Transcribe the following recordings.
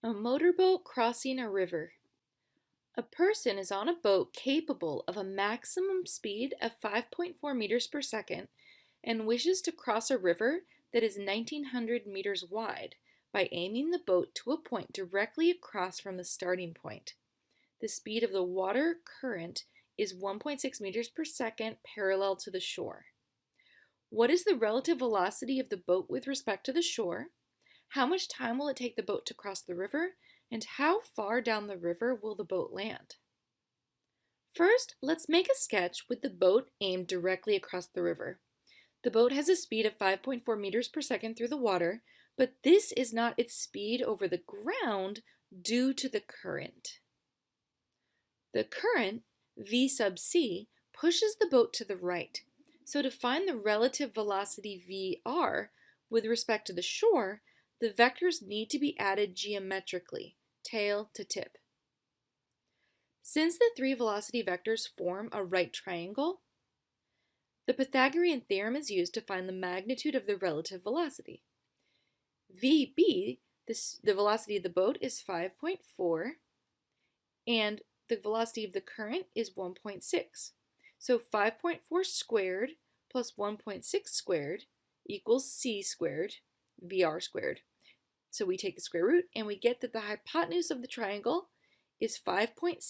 A motorboat crossing a river. A person is on a boat capable of a maximum speed of 5.4 meters per second and wishes to cross a river that is 1900 meters wide by aiming the boat to a point directly across from the starting point. The speed of the water current is 1.6 meters per second parallel to the shore. What is the relative velocity of the boat with respect to the shore? How much time will it take the boat to cross the river? And how far down the river will the boat land? First, let's make a sketch with the boat aimed directly across the river. The boat has a speed of 5.4 meters per second through the water, but this is not its speed over the ground due to the current. The current, V sub c, pushes the boat to the right. So to find the relative velocity Vr with respect to the shore, the vectors need to be added geometrically, tail to tip. Since the three velocity vectors form a right triangle, the Pythagorean theorem is used to find the magnitude of the relative velocity. Vb, the velocity of the boat, is 5.4, and the velocity of the current is 1.6. So 5.4 squared plus 1.6 squared equals c squared, Vr squared. So we take the square root and we get that the hypotenuse of the triangle is 5.6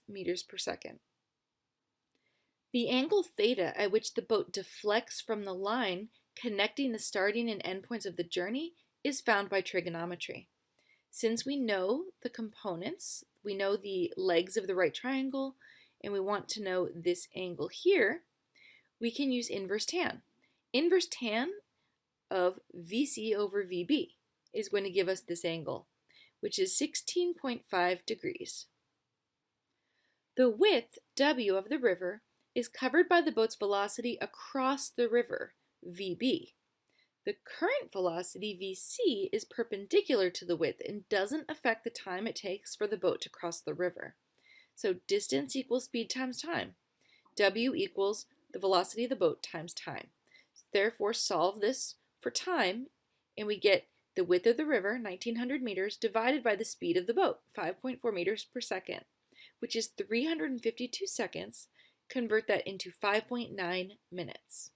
meters per second. The angle theta at which the boat deflects from the line connecting the starting and end points of the journey is found by trigonometry. Since we know the components, we know the legs of the right triangle, and we want to know this angle here, we can use inverse tan. Inverse tan of VC over VB is going to give us this angle, which is 16.5 degrees. The width, W, of the river is covered by the boat's velocity across the river, VB. The current velocity, VC, is perpendicular to the width and doesn't affect the time it takes for the boat to cross the river. So distance equals speed times time. W equals the velocity of the boat times time. Therefore, solve this for time, and we get the width of the river, 1900 meters, divided by the speed of the boat, 5.4 meters per second, which is 352 seconds. Convert that into 5.9 minutes.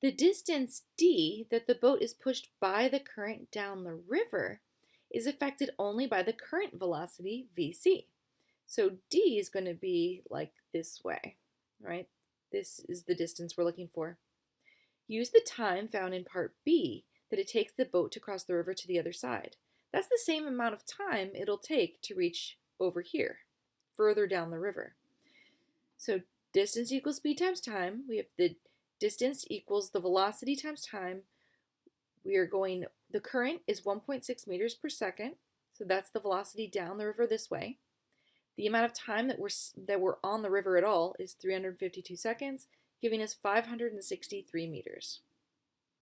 The distance d that the boat is pushed by the current down the river is affected only by the current velocity, Vc. So d is going to be like this way, right? This is the distance we're looking for. Use the time found in part B that it takes the boat to cross the river to the other side. That's the same amount of time it'll take to reach over here, further down the river. So distance equals speed times time. We have the distance equals the velocity times time. The current is 1.6 meters per second, so that's the velocity down the river this way. The amount of time that we're on the river at all is 352 seconds, giving us 563 meters.